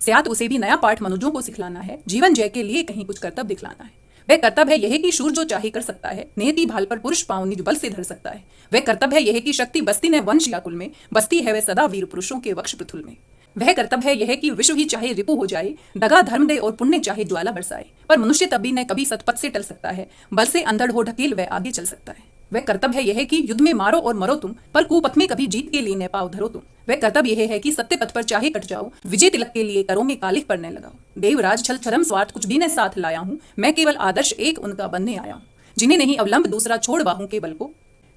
स्यात उसे भी नया पाठ मनुजों को सिखलाना है, जीवन जय के लिए कहीं कुछ कर्तव्य दिखलाना है। वह कर्तव्य है यह कि शूर जो चाहे कर सकता है, नियति भाल पर पुरुष पाँव निज बल से धर सकता है। वह कर्तव्य है यह कि शक्ति बस्ती न वंश या कुल में, बस्ती है वह सदा वीर पुरुषों के वक्ष पृथुल में। वह कर्तव्य है यह कि विश्व ही चाहे रिपु हो जाए, दगा धर्म दे और पुण्य चाहे ज्वाला बरसाए, पर मनुष्य तभी न कभी सतपथ से टल सकता है, बल से अंधड़ हो ढकेल वह आगे चल सकता है। वह कर्तव्य है यह कि युद्ध में मारो और मरो तुम, पर कुपथ में कभी जीत के लिए न पाव धरो तुम। वह कर्तव्य यह है कि सत्य पथ पर चाहे कट जाओ, विजय तिलक के लिए करो में कालिख पर न लगाओ। देवराज छल छरम स्वार्थ कुछ भी न साथ लाया हूँ, मैं केवल आदर्श एक उनका बनने आया हूँ। जिन्हें नहीं अवलंब दूसरा छोड़ बाहू के बल को,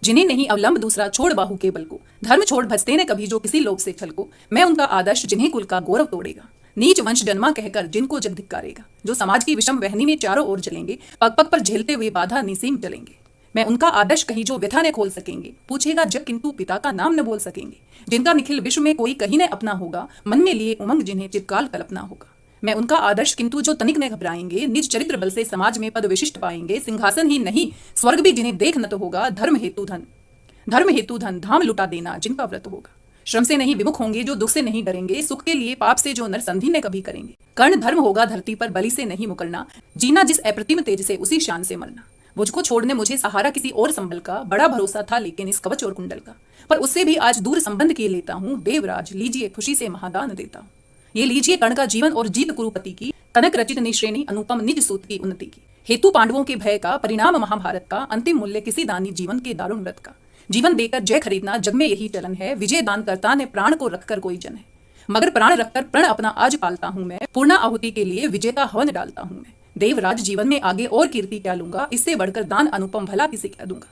जिन्हें नहीं अवलंब दूसरा छोड़ बाहू के बल को, धर्म छोड़ भजते न कभी जो किसी लोभ से छल को। मैं उनका आदर्श जिन्हें कुल का गौरव तोड़ेगा, नीच वंश जन्मा कहकर जिनको जग धिक्कारेगा। जो समाज की विषम वहनी में चारों ओर जलेंगे, पग पग पर झेलते हुए बाधा निसीम चलेंगे। मैं उनका आदर्श कहीं जो व्यथा न खोल सकेंगे, पूछेगा जग किंतु पिता का नाम न बोल सकेंगे। जिनका निखिल विश्व में कोई कहीं न अपना होगा, मन में लिए उमंग जिन्हें चिरकाल कल्पना होगा। मैं उनका आदर्श किंतु जो तनिक न घबराएंगे, निज चरित्र बल से समाज में पद विशिष्ट पाएंगे। सिंहासन ही नहीं स्वर्ग भी जिन्हें देख न तो होगा, धर्म हेतु धन धाम लुटा देना जिनका व्रत होगा। श्रम से नहीं विमुख होंगे जो दुख से नहीं डरेंगे, सुख के लिए पाप से जो नर संधि न कभी करेंगे। कर्ण धर्म होगा धरती पर बलि से नहीं मुकरना, जीना जिस अप्रतिम तेज से उसी शान से मरना। मुझको छोड़ने मुझे सहारा किसी और संबल का, बड़ा भरोसा था लेकिन इस कवच और कुंडल का, पर उससे भी आज दूर संबंध किए लेता हूँ। देवराज लीजिए खुशी से महादान देता हूँ। ये लीजिए कर्ण का जीवन और जीत कुरुपति की, कनक रचित निश्रेणी अनुपम निज सूत की उन्नति की। हेतु पांडवों के भय का, परिणाम महाभारत का, अंतिम मूल्य किसी दानी जीवन के दारुण व्रत का। जीवन देकर जय खरीदना जग में यही चलन है, विजय दान करता ने प्राण को रखकर कोई जन है। मगर प्राण रखकर प्रण अपना आज पालता हूँ मैं, पूर्ण आहुति के लिए विजय का हवन डालता हूँ मैं। देवराज जीवन में आगे और कीर्ति क्या लूंगा, इससे बढ़कर दान अनुपम भला किसे क्या दूंगा।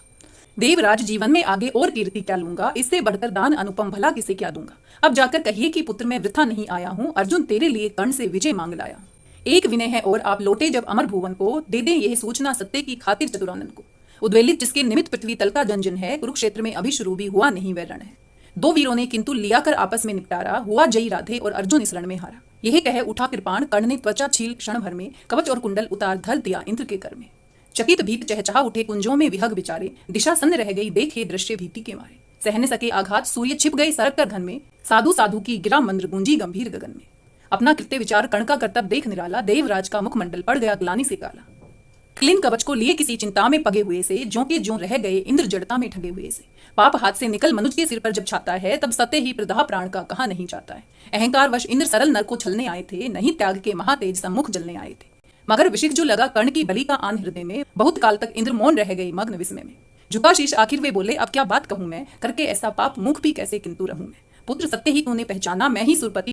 देवराज जीवन में आगे और कीर्ति क्या लूंगा, इससे बढ़कर दान अनुपम भला किसे क्या दूंगा। अब जाकर कहिए कि पुत्र मैं वृथा नहीं आया हूँ, अर्जुन तेरे लिए कर्ण से विजय मांग लाया। एक विनय है और आप लौटे जब अमर भुवन को, दे दें यह सूचना सत्य की खातिर चतुरानंद को। उद्वेलित जिसके निमित्त पृथ्वी तल का जन है, कुरुक्षेत्र में अभी शुरू भी हुआ नहीं वह रण है। दो वीरों ने किंतु लिया कर आपस में निपटारा, हुआ जयी राधे और अर्जुन इस रण में हारा। यह कहे उठा कृपाण, कर्ण ने त्वचा छील क्षण भर में, कवच और कुंडल उतार धर दिया इंद्र के कर में। चकित भीत चहचहा उठे कुंजों में विहग विचारे, दिशा सन्न रह गई देखे दृश्य भीति के मारे। सहने सके आघात सूर्य छिप गए सरक कर धन में, साधु साधु की गिरा मंद्र गूंजी गंभीर गगन में। अपना कृत्य विचार कर्ण का कर्तव्य देख निराला, देवराज का मुखमंडल पड़ गया ग्लानि से काला। क्लीन कवच को लिए किसी चिंता में पगे हुए से, ज्यों के ज्यों रह गए इंद्र जड़ता में ठगे हुए से। पाप हाथ से निकल मनुष्य के सिर पर जब छाता है, तब सत्य ही प्रदाह प्राण का कहा नहीं जाता है। अहंकार वश इंद्र सरल नर को छलने आए थे, नहीं त्याग के महातेज सम्मुख जलने आए थे। मगर विशिख जो लगा कर्ण की बलि का आन हृदय में, बहुत काल तक इंद्र मौन रह गए मग्न विस्मय में। झुका शीश आखिर वे बोले अब क्या बात कहूं मैं, करके ऐसा पाप मुख भी कैसे किंतु रहूं मैं। पुत्र सत्य ही तूने पहचाना, मैं ही सुरपति